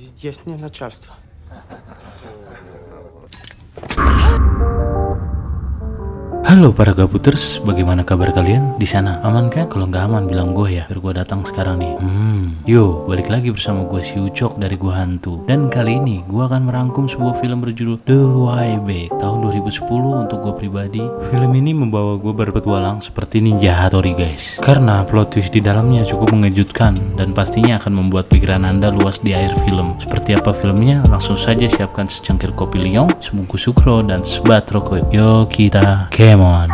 Здешнее начальство. Halo para gabuters, bagaimana kabar kalian? Di sana aman kan? Kalau nggak aman bilang gue ya, biar gue datang sekarang nih. Yo, balik lagi bersama gue si Ucok dari Gua Hantu. Dan kali ini gue akan merangkum sebuah film berjudul The Way Back tahun 2010 untuk gue pribadi. Film ini membawa gue berpetualang seperti Ninja Hattori guys. Karena plot twist di dalamnya cukup mengejutkan dan pastinya akan membuat pikiran anda luas di akhir film. Seperti apa filmnya? Langsung saja siapkan secangkir kopi liong, sebungkus sukro, dan sebat rokok. Yo kita come on.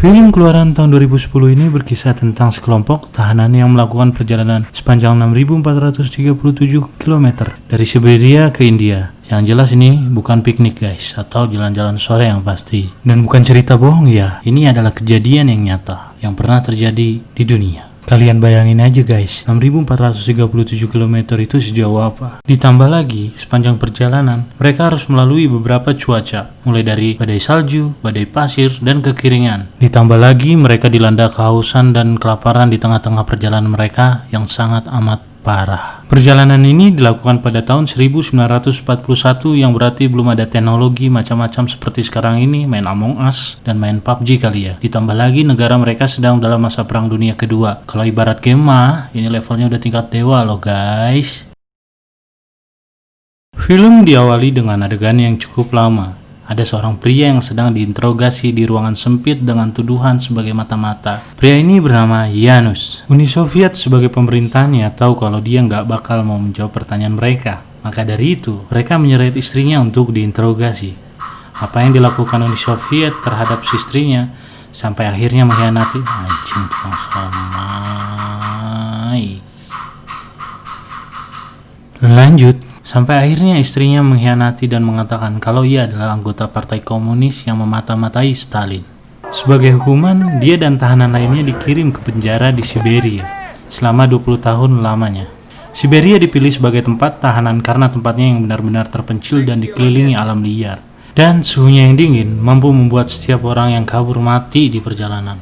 Film keluaran tahun 2010 ini berkisah tentang sekelompok tahanan yang melakukan perjalanan sepanjang 6.437 km dari Siberia ke India. Yang jelas ini bukan piknik guys, atau jalan-jalan sore yang pasti. Dan bukan cerita bohong ya, ini adalah kejadian yang nyata yang pernah terjadi di dunia. Kalian bayangin aja guys, 6.437 km itu sejauh apa? Ditambah lagi, sepanjang perjalanan, mereka harus melalui beberapa cuaca, mulai dari badai salju, badai pasir, dan kekeringan. Ditambah lagi, mereka dilanda kehausan dan kelaparan di tengah-tengah perjalanan mereka yang sangat amat parah. Perjalanan ini dilakukan pada tahun 1941 yang berarti belum ada teknologi macam-macam seperti sekarang ini, main Among Us dan main PUBG kali ya. Ditambah lagi negara mereka sedang dalam masa perang dunia kedua. Kalau ibarat game mah, ini levelnya udah tingkat dewa loh guys. Film diawali dengan adegan yang cukup lama. Ada seorang pria yang sedang diinterogasi di ruangan sempit dengan tuduhan sebagai mata-mata. Pria ini bernama Janus. Uni Soviet sebagai pemerintahnya tahu kalau dia nggak bakal mau menjawab pertanyaan mereka. Maka dari itu, mereka menyeret istrinya untuk diinterogasi. Apa yang dilakukan Uni Soviet terhadap istrinya sampai akhirnya mengkhianati anjing tukang samai. Lanjut. Sampai akhirnya istrinya mengkhianati dan mengatakan kalau ia adalah anggota partai komunis yang memata-matai Stalin. Sebagai hukuman, dia dan tahanan lainnya dikirim ke penjara di Siberia selama 20 tahun lamanya. Siberia dipilih sebagai tempat tahanan karena tempatnya yang benar-benar terpencil dan dikelilingi alam liar. Dan suhunya yang dingin mampu membuat setiap orang yang kabur mati di perjalanan.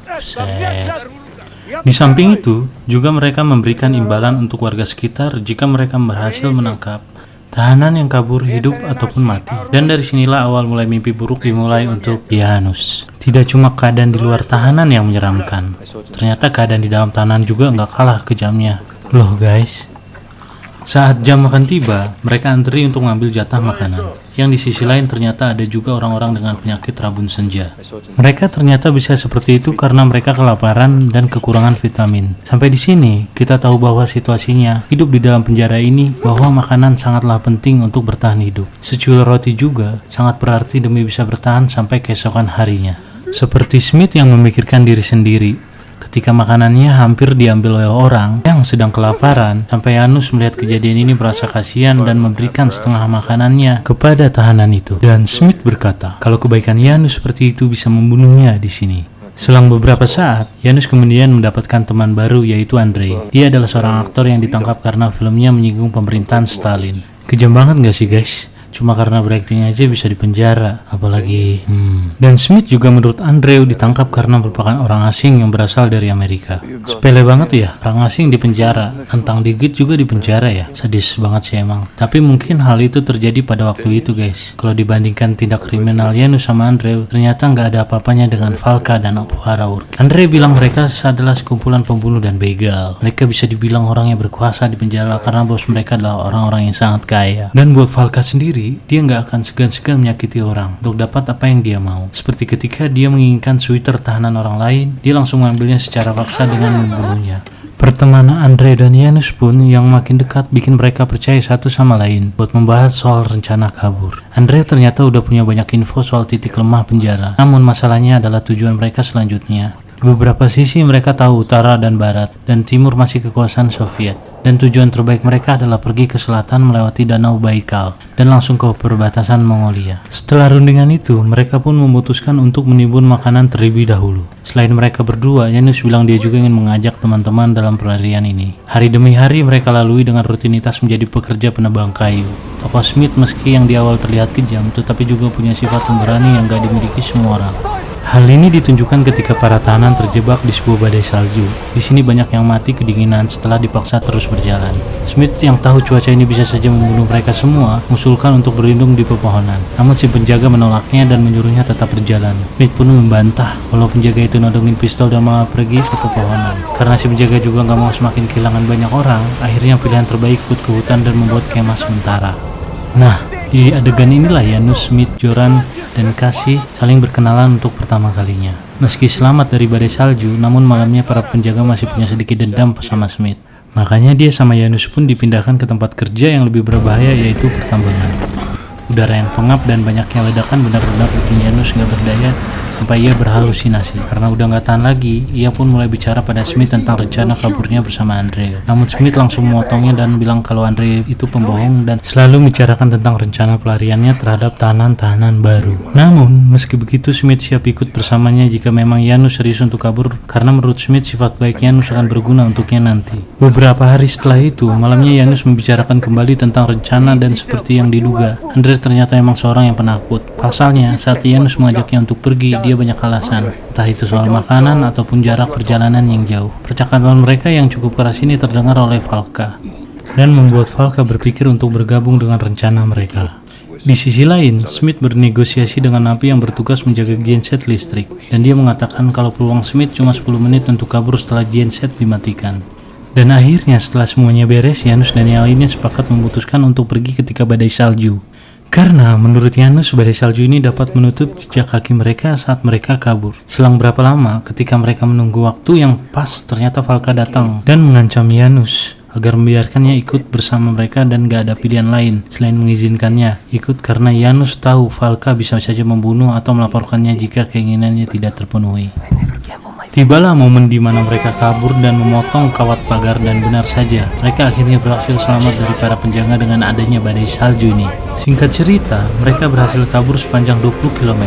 Di samping itu, juga mereka memberikan imbalan untuk warga sekitar jika mereka berhasil menangkap tahanan yang kabur hidup ataupun mati. Dan dari sinilah awal mulai mimpi buruk dimulai untuk Janus. Tidak cuma keadaan di luar tahanan yang menyeramkan, ternyata keadaan di dalam tahanan juga nggak kalah kejamnya. Loh guys, saat jam makan tiba, mereka antri untuk mengambil jatah makanan. Yang di sisi lain ternyata ada juga orang-orang dengan penyakit rabun senja. Mereka ternyata bisa seperti itu karena mereka kelaparan dan kekurangan vitamin. Sampai di sini kita tahu bahwa situasinya hidup di dalam penjara ini, bahwa makanan sangatlah penting untuk bertahan hidup. Secuil roti juga sangat berarti demi bisa bertahan sampai keesokan harinya. Seperti Smith yang memikirkan diri sendiri ketika makanannya hampir diambil oleh orang yang sedang kelaparan, sampai Janus melihat kejadian ini merasa kasihan dan memberikan setengah makanannya kepada tahanan itu. Dan Smith berkata kalau kebaikan Janus seperti itu bisa membunuhnya di sini. Selang beberapa saat, Janus kemudian mendapatkan teman baru yaitu Andrei. Dia adalah seorang aktor yang ditangkap karena filmnya menyinggung pemerintahan Stalin. Kejam banget gak sih guys? Cuma karena berakting aja bisa dipenjara, apalagi Dan Smith juga menurut Andrew ditangkap karena merupakan orang asing yang berasal dari Amerika. Sepele banget ya, orang asing dipenjara, tentang digit juga dipenjara ya. Sadis banget sih emang. Tapi mungkin hal itu terjadi pada waktu itu guys. Kalau dibandingkan tindak kriminal Janus sama Andrew, ternyata nggak ada apa-apanya dengan Valka dan Apuharaur. Andrew bilang mereka adalah sekumpulan pembunuh dan begal. Mereka bisa dibilang orang yang berkuasa di penjara karena bos mereka adalah orang-orang yang sangat kaya. Dan buat Valka sendiri, dia nggak akan segan-segan menyakiti orang untuk dapat apa yang dia mau. Seperti ketika dia menginginkan sweater tahanan orang lain, dia langsung mengambilnya secara paksa dengan membunuhnya. Pertemanan Andre dan Janus pun yang makin dekat bikin mereka percaya satu sama lain buat membahas soal rencana kabur. Andre ternyata udah punya banyak info soal titik lemah penjara. Namun masalahnya adalah tujuan mereka selanjutnya. Beberapa sisi mereka tahu utara dan barat, dan timur masih kekuasaan Soviet. dan tujuan terbaik mereka adalah pergi ke selatan melewati Danau Baikal dan langsung ke perbatasan Mongolia. Setelah rundingan itu, mereka pun memutuskan untuk menimbun makanan terlebih dahulu. Selain mereka berdua, Janusz bilang dia juga ingin mengajak teman-teman dalam pelarian ini. Hari demi hari mereka lalui dengan rutinitas menjadi pekerja penebang kayu. Tokoh Smith meski yang di awal terlihat kejam, tetapi juga punya sifat pemberani yang gak dimiliki semua orang. Hal ini ditunjukkan ketika para tahanan terjebak di sebuah badai salju. Di sini banyak yang mati kedinginan setelah dipaksa terus berjalan. Smith yang tahu cuaca ini bisa saja membunuh mereka semua, mengusulkan untuk berlindung di pepohonan. Namun si penjaga menolaknya dan menyuruhnya tetap berjalan. Smith pun membantah kalau penjaga itu nodongin pistol dan malah pergi ke pepohonan. Karena si penjaga juga nggak mau semakin kehilangan banyak orang, akhirnya pilihan terbaik ikut ke hutan dan membuat kemah sementara. Nah, di adegan inilah Janusz, Smith, Joran, dan Cassie saling berkenalan untuk pertama kalinya. Meski selamat dari badai salju, namun malamnya para penjaga masih punya sedikit dendam sama Smith. Makanya dia sama Janusz pun dipindahkan ke tempat kerja yang lebih berbahaya, yaitu pertambangan. Udara yang pengap dan banyaknya ledakan benar-benar bikin Janusz gak berdaya sampai ia berhalusinasi. Karena udah gak tahan lagi, ia pun mulai bicara pada Smith tentang rencana kaburnya bersama Andre. Namun Smith langsung memotongnya dan bilang kalau Andre itu pembohong dan selalu membicarakan tentang rencana pelariannya terhadap tahanan-tahanan baru. Namun, meski begitu Smith siap ikut bersamanya jika memang Janusz serius untuk kabur, karena menurut Smith sifat baik Janusz akan berguna untuknya nanti. Beberapa hari setelah itu, malamnya Janusz membicarakan kembali tentang rencana dan seperti yang diduga, Andre ternyata emang seorang yang penakut. Pasalnya, saat Janusz mengajaknya untuk pergi, dia banyak alasan, entah itu soal makanan ataupun jarak perjalanan yang jauh. Percakapan mereka yang cukup keras ini terdengar oleh Valka dan membuat Valka berpikir untuk bergabung dengan rencana mereka. Di sisi lain, Smith bernegosiasi dengan napi yang bertugas menjaga genset listrik, dan dia mengatakan kalau peluang Smith cuma 10 menit untuk kabur setelah genset dimatikan. Dan akhirnya setelah semuanya beres, Janusz dan yang lainnya sepakat memutuskan untuk pergi ketika badai salju. Karena menurut Janusz, badai salju ini dapat menutup jejak kaki mereka saat mereka kabur. Selang berapa lama, ketika mereka menunggu waktu yang pas, ternyata Valka datang dan mengancam Janusz agar membiarkannya ikut bersama mereka dan gak ada pilihan lain selain mengizinkannya ikut karena Janusz tahu Valka bisa saja membunuh atau melaporkannya jika keinginannya tidak terpenuhi. Tibalah momen di mana mereka kabur dan memotong kawat pagar, dan benar saja, mereka akhirnya berhasil selamat dari para penjaga dengan adanya badai salju ini. Singkat cerita, mereka berhasil kabur sepanjang 20 km.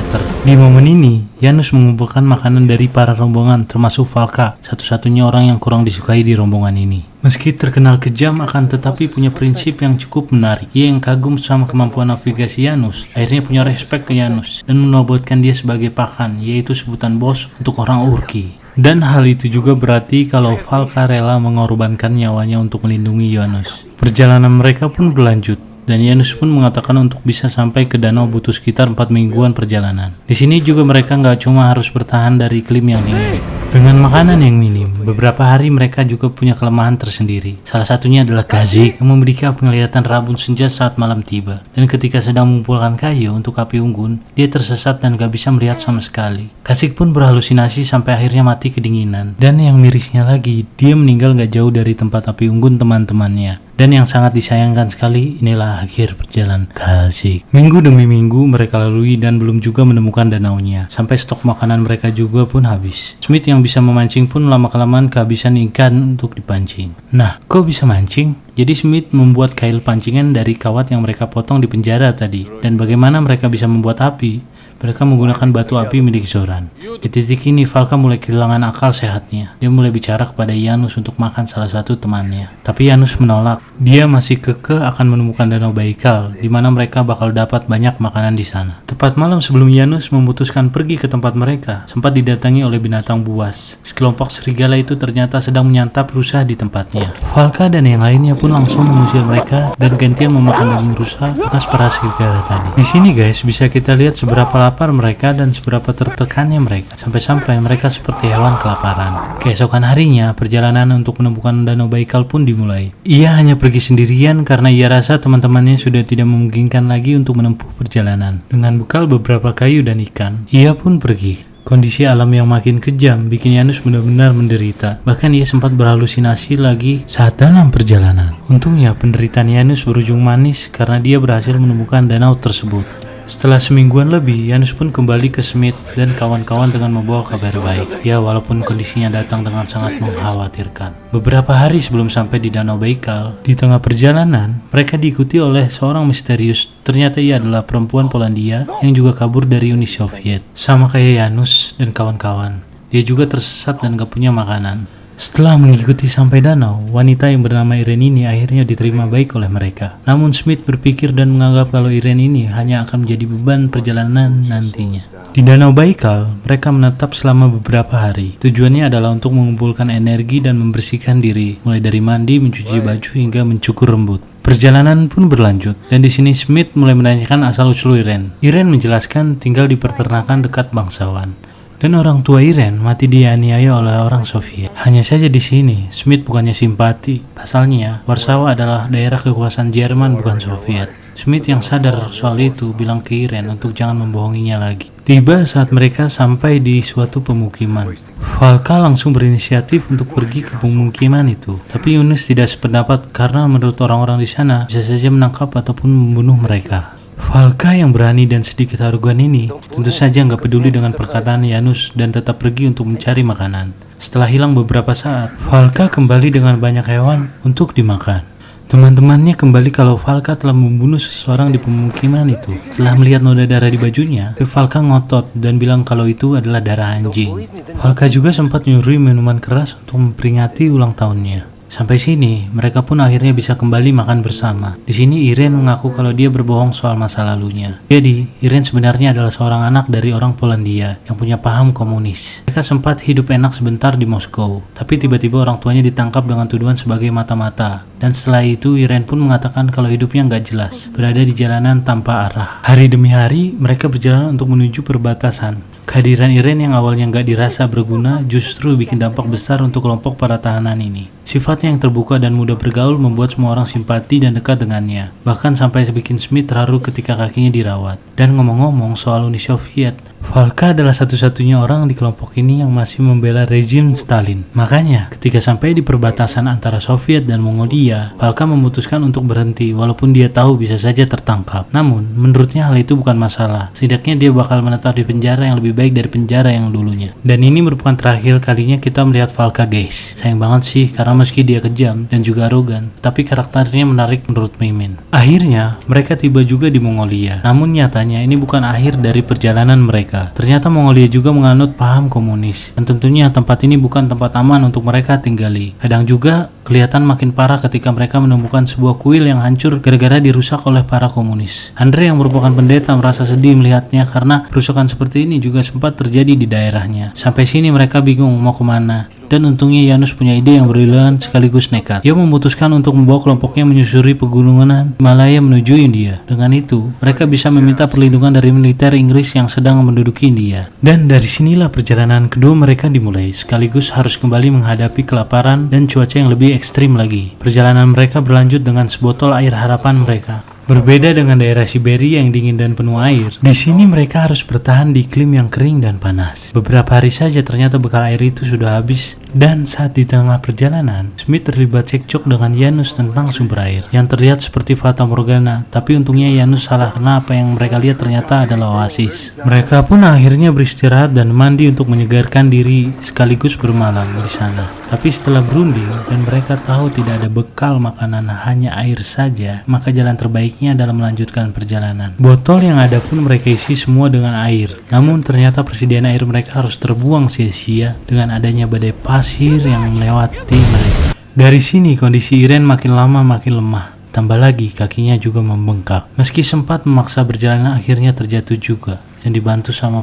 Di momen ini, Janusz mengumpulkan makanan dari para rombongan termasuk Valka, satu-satunya orang yang kurang disukai di rombongan ini. Meski terkenal kejam, akan tetapi punya prinsip yang cukup menarik. Ia yang kagum sama kemampuan navigasi Janusz, akhirnya punya respek ke Janusz dan menobatkan dia sebagai pakan, yaitu sebutan bos untuk orang Urki. Dan hal itu juga berarti kalau Valka rela mengorbankan nyawanya untuk melindungi Janusz. Perjalanan mereka pun berlanjut, dan Janusz pun mengatakan untuk bisa sampai ke danau butuh sekitar 4 mingguan perjalanan. Di sini juga mereka nggak cuma harus bertahan dari iklim yang dingin. Dengan makanan yang minim, beberapa hari mereka juga punya kelemahan tersendiri. Salah satunya adalah Kazik yang memiliki penglihatan rabun senja saat malam tiba. Dan ketika sedang mengumpulkan kayu untuk api unggun, dia tersesat dan gak bisa melihat sama sekali. Kazik pun berhalusinasi sampai akhirnya mati kedinginan. Dan yang mirisnya lagi, dia meninggal gak jauh dari tempat api unggun teman-temannya. Dan yang sangat disayangkan sekali, inilah akhir perjalanan Kazik. Minggu demi minggu mereka lalui dan belum juga menemukan danaunya. Sampai stok makanan mereka juga pun habis. Smith yang bisa memancing pun lama-kelamaan kehabisan ikan untuk dipancing. Nah, kok bisa mancing? Jadi Smith membuat kail pancingan dari kawat yang mereka potong di penjara tadi. Dan bagaimana mereka bisa membuat api? Mereka menggunakan batu api milik Zoran. Di titik ini, Valka mulai kehilangan akal sehatnya. Dia mulai bicara kepada Janusz untuk makan salah satu temannya. Tapi Janusz menolak. Dia masih kekeh akan menemukan Danau Baikal, di mana mereka bakal dapat banyak makanan di sana. Tepat malam sebelum Janusz memutuskan pergi ke tempat mereka, sempat didatangi oleh binatang buas. Sekelompok serigala itu ternyata sedang menyantap rusa di tempatnya. Valka dan yang lainnya pun langsung mengusir mereka dan gantian memakan daging rusa bekas para serigala tadi. Di sini guys, bisa kita lihat seberapa lapar mereka dan seberapa tertekannya mereka. Sampai-sampai mereka seperti hewan kelaparan. Keesokan harinya, perjalanan untuk menemukan Danau Baikal pun dimulai. Ia hanya pergi sendirian karena ia rasa teman-temannya sudah tidak memungkinkan lagi untuk menempuh perjalanan. Dengan bekal beberapa kayu dan ikan, ia pun pergi. Kondisi alam yang makin kejam bikin Janusz benar-benar menderita. Bahkan ia sempat berhalusinasi lagi saat dalam perjalanan. Untungnya penderitaan Janusz berujung manis karena dia berhasil menemukan danau tersebut. Setelah semingguan lebih, Janus pun kembali ke Smith dan kawan-kawan dengan membawa kabar baik. Ya, walaupun kondisinya datang dengan sangat mengkhawatirkan. Beberapa hari sebelum sampai di Danau Baikal, di tengah perjalanan, mereka diikuti oleh seorang misterius. Ternyata ia adalah perempuan Polandia yang juga kabur dari Uni Soviet. Sama kayak Janus dan kawan-kawan. Dia juga tersesat dan gak punya makanan. Setelah mengikuti sampai danau, wanita yang bernama Irene ini akhirnya diterima baik oleh mereka. Namun Smith berpikir dan menganggap kalau Irene ini hanya akan menjadi beban perjalanan nantinya. Di Danau Baikal, mereka menetap selama beberapa hari. Tujuannya adalah untuk mengumpulkan energi dan membersihkan diri, mulai dari mandi, mencuci baju, hingga mencukur rambut. Perjalanan pun berlanjut, dan di sini Smith mulai menanyakan asal-usul Irene. Irene menjelaskan tinggal di peternakan dekat bangsawan. Dan orang tua Irene mati dianiaya oleh orang Soviet. Hanya saja di sini, Smith bukannya simpati. Pasalnya, Warsawa adalah daerah kekuasaan Jerman bukan Soviet. Smith yang sadar soal itu bilang ke Irene untuk jangan membohonginya lagi. Tiba saat mereka sampai di suatu pemukiman. Valka langsung berinisiatif untuk pergi ke pemukiman itu. Tapi Yunus tidak sependapat karena menurut orang-orang di sana bisa saja menangkap ataupun membunuh mereka. Valka yang berani dan sedikit arogan ini tentu saja nggak peduli dengan perkataan Janus dan tetap pergi untuk mencari makanan. Setelah hilang beberapa saat, Valka kembali dengan banyak hewan untuk dimakan. Teman-temannya kembali kalau Valka telah membunuh seseorang di pemukiman itu. Setelah melihat noda darah di bajunya, Valka ngotot dan bilang kalau itu adalah darah anjing. Valka juga sempat nyuri minuman keras untuk memperingati ulang tahunnya. Sampai sini, mereka pun akhirnya bisa kembali makan bersama. Di sini Irene mengaku kalau dia berbohong soal masa lalunya. Jadi, Irene sebenarnya adalah seorang anak dari orang Polandia yang punya paham komunis. Mereka sempat hidup enak sebentar di Moskow, tapi tiba-tiba orang tuanya ditangkap dengan tuduhan sebagai mata-mata. Dan setelah itu, Irene pun mengatakan kalau hidupnya nggak jelas, berada di jalanan tanpa arah. Hari demi hari, mereka berjalan untuk menuju perbatasan. Kehadiran Irene yang awalnya nggak dirasa berguna justru bikin dampak besar untuk kelompok para tahanan ini. Sifatnya yang terbuka dan mudah bergaul membuat semua orang simpati dan dekat dengannya. Bahkan sampai bikin Smith terharu ketika kakinya dirawat. Dan ngomong-ngomong soal Uni Soviet, Valka adalah satu-satunya orang di kelompok ini yang masih membela rezim Stalin. Makanya, ketika sampai di perbatasan antara Soviet dan Mongolia, Valka memutuskan untuk berhenti walaupun dia tahu bisa saja tertangkap. Namun, menurutnya hal itu bukan masalah. Setidaknya dia bakal menetap di penjara yang lebih baik dari penjara yang dulunya. Dan ini merupakan terakhir kalinya kita melihat Valka, guys. Sayang banget sih, karena meski dia kejam dan juga arogan, tapi karakternya menarik menurut Mimin. Akhirnya, mereka tiba juga di Mongolia. Namun nyatanya ini bukan akhir dari perjalanan mereka. Ternyata Mongolia juga menganut paham komunis, dan tentunya tempat ini bukan tempat aman untuk mereka tinggali. Kadang juga kelihatan makin parah ketika mereka menemukan sebuah kuil yang hancur gara-gara dirusak oleh para komunis. Andre yang merupakan pendeta merasa sedih melihatnya karena kerusakan seperti ini juga sempat terjadi di daerahnya. Sampai sini mereka bingung mau kemana. Dan untungnya Janus punya ide yang brilian sekaligus nekat. Dia memutuskan untuk membawa kelompoknya menyusuri pegunungan Himalaya menuju India. Dengan itu, mereka bisa meminta perlindungan dari militer Inggris yang sedang menduduki India. Dan dari sinilah perjalanan kedua mereka dimulai, sekaligus harus kembali menghadapi kelaparan dan cuaca yang lebih ekstrim lagi. Perjalanan mereka berlanjut dengan sebotol air harapan mereka. Berbeda dengan daerah Siberia yang dingin dan penuh air, di sini mereka harus bertahan di iklim yang kering dan panas. Beberapa hari saja ternyata bekal air itu sudah habis, dan saat di tengah perjalanan, Smith terlibat cekcok dengan Janus tentang sumber air, yang terlihat seperti Fata Morgana, tapi untungnya Janus salah karena apa yang mereka lihat ternyata adalah oasis. Mereka pun akhirnya beristirahat dan mandi untuk menyegarkan diri sekaligus bermalam di sana. Tapi setelah berunding dan mereka tahu tidak ada bekal makanan hanya air saja, maka jalan terbaiknya adalah melanjutkan perjalanan. Botol yang ada pun mereka isi semua dengan air. Namun ternyata persediaan air mereka harus terbuang sia-sia dengan adanya badai pasir yang melewati mereka. Dari sini kondisi Irene makin lama makin lemah. Tambah lagi kakinya juga membengkak. Meski sempat memaksa berjalan akhirnya terjatuh juga. Yang dibantu sama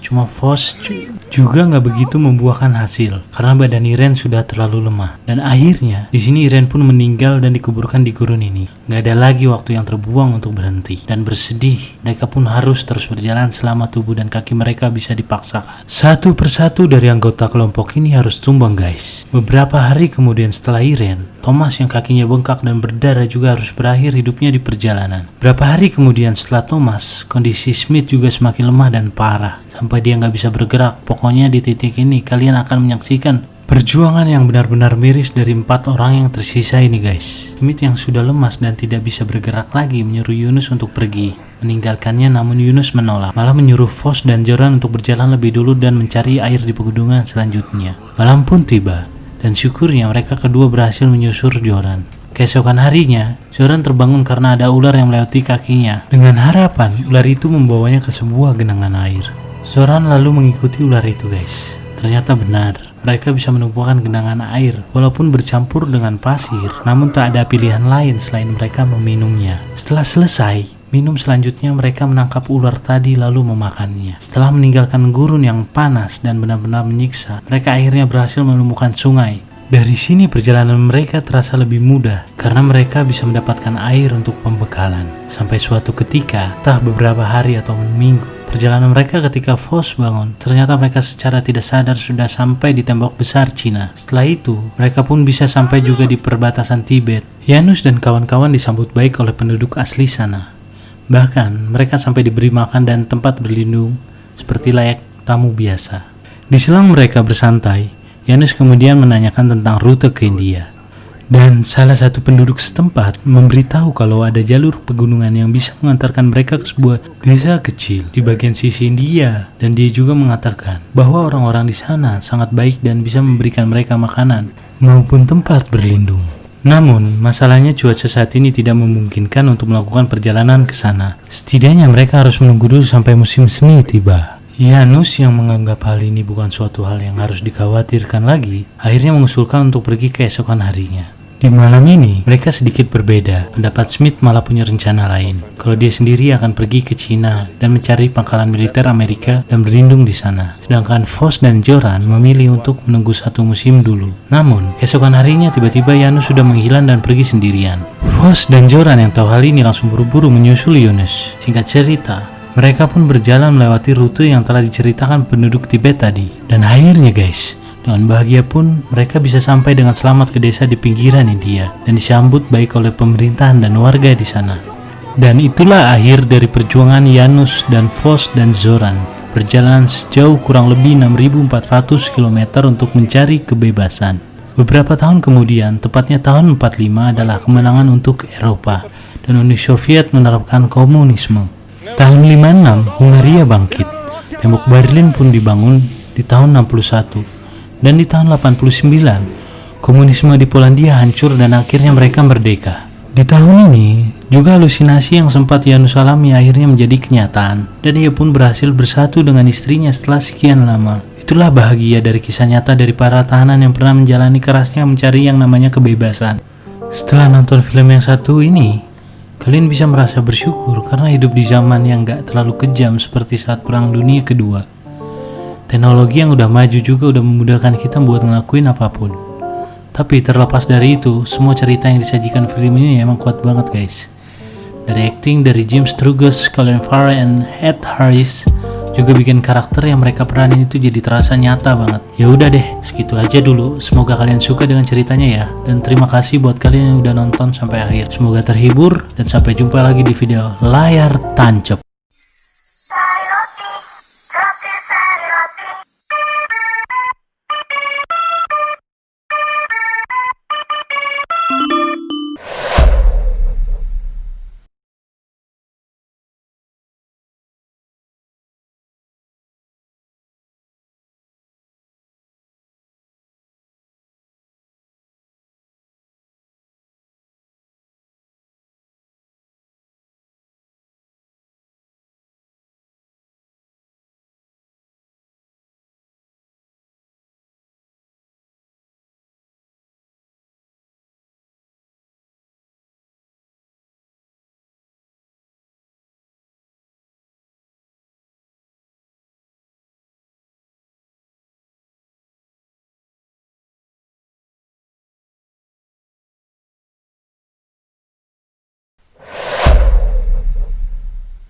cuma Vos juga nggak begitu membuahkan hasil karena badan Irene sudah terlalu lemah. Dan akhirnya di sini Irene pun meninggal dan dikuburkan di gurun ini. Nggak ada lagi waktu yang terbuang untuk berhenti dan bersedih. Mereka pun harus terus berjalan selama tubuh dan kaki mereka bisa dipaksakan. Satu persatu dari anggota kelompok ini harus tumbang, guys. Beberapa hari kemudian setelah Irene, Thomas yang kakinya bengkak dan berdarah juga harus berakhir hidupnya di perjalanan. Berapa hari kemudian setelah Thomas, kondisi Smith juga semakin lemah dan parah sampai dia nggak bisa bergerak. Pokoknya di titik ini kalian akan menyaksikan Perjuangan yang benar-benar miris dari 4 orang yang tersisa ini guys. Smith yang sudah lemas dan tidak bisa bergerak lagi menyuruh Yunus untuk pergi, meninggalkannya, namun Yunus menolak, malah menyuruh Foss dan Joran untuk berjalan lebih dulu dan mencari air di pegunungan selanjutnya. Malam pun tiba, dan syukurnya mereka kedua berhasil menyusur Joran. Keesokan harinya, Joran terbangun karena ada ular yang melewati kakinya, dengan harapan ular itu membawanya ke sebuah genangan air. Joran lalu mengikuti ular itu guys. Ternyata benar, mereka bisa menemukan genangan air walaupun bercampur dengan pasir, namun tak ada pilihan lain selain mereka meminumnya. Setelah selesai minum, selanjutnya mereka menangkap ular tadi lalu memakannya. Setelah meninggalkan gurun yang panas dan benar-benar menyiksa, mereka akhirnya berhasil menemukan sungai. Dari sini perjalanan mereka terasa lebih mudah karena mereka bisa mendapatkan air untuk pembekalan. Sampai suatu ketika, entah beberapa hari atau minggu, perjalanan mereka ketika Foss bangun, ternyata mereka secara tidak sadar sudah sampai di tembok besar Cina. Setelah itu, mereka pun bisa sampai juga di perbatasan Tibet. Janus dan kawan-kawan disambut baik oleh penduduk asli sana. Bahkan, mereka sampai diberi makan dan tempat berlindung seperti layak tamu biasa. Di selang mereka bersantai, Janus kemudian menanyakan tentang rute ke India. Dan salah satu penduduk setempat memberitahu kalau ada jalur pegunungan yang bisa mengantarkan mereka ke sebuah desa kecil di bagian sisi India. Dan dia juga mengatakan bahwa orang-orang di sana sangat baik dan bisa memberikan mereka makanan maupun tempat berlindung. Namun, masalahnya cuaca saat ini tidak memungkinkan untuk melakukan perjalanan ke sana. Setidaknya mereka harus menunggu dulu sampai musim semi tiba. Janus yang menganggap hal ini bukan suatu hal yang harus dikhawatirkan lagi, akhirnya mengusulkan untuk pergi keesokan harinya. Di malam ini, mereka sedikit berbeda. Pendapat Smith malah punya rencana lain. Kalau dia sendiri akan pergi ke Cina dan mencari pangkalan militer Amerika dan berlindung di sana. Sedangkan Foss dan Joran memilih untuk menunggu satu musim dulu. Namun, keesokan harinya tiba-tiba Janus sudah menghilang dan pergi sendirian. Foss dan Joran yang tahu hal ini langsung buru-buru menyusul Janus. Singkat cerita, mereka pun berjalan melewati rute yang telah diceritakan penduduk Tibet tadi. Dan akhirnya guys, dengan bahagia pun mereka bisa sampai dengan selamat ke desa di pinggiran India dan disambut baik oleh pemerintahan dan warga di sana. Dan itulah akhir dari perjuangan Janus dan Foss dan Joran, berjalan sejauh kurang lebih 6.400 km untuk mencari kebebasan. Beberapa tahun kemudian, tepatnya tahun 45, adalah kemenangan untuk Eropa dan Uni Soviet menerapkan komunisme. Tahun 56, Hungaria bangkit. Tembok Berlin pun dibangun di tahun 61. Dan di tahun 89, komunisme di Polandia hancur dan akhirnya mereka merdeka. Di tahun ini, juga halusinasi yang sempat Janus alami akhirnya menjadi kenyataan. Dan ia pun berhasil bersatu dengan istrinya setelah sekian lama. Itulah bahagia dari kisah nyata dari para tahanan yang pernah menjalani kerasnya mencari yang namanya kebebasan. Setelah nonton film yang satu ini, kalian bisa merasa bersyukur karena hidup di zaman yang gak terlalu kejam seperti saat Perang Dunia Kedua. Teknologi yang udah maju juga udah memudahkan kita buat ngelakuin apapun. Tapi terlepas dari itu, semua cerita yang disajikan film ini emang kuat banget guys. Dari acting dari James Sturges, Colin Farrell, and Ed Harris juga bikin karakter yang mereka peranin itu jadi terasa nyata banget. Ya udah deh, segitu aja dulu. Semoga kalian suka dengan ceritanya ya. Dan terima kasih buat kalian yang udah nonton sampai akhir. Semoga terhibur dan sampai jumpa lagi di video layar tancap.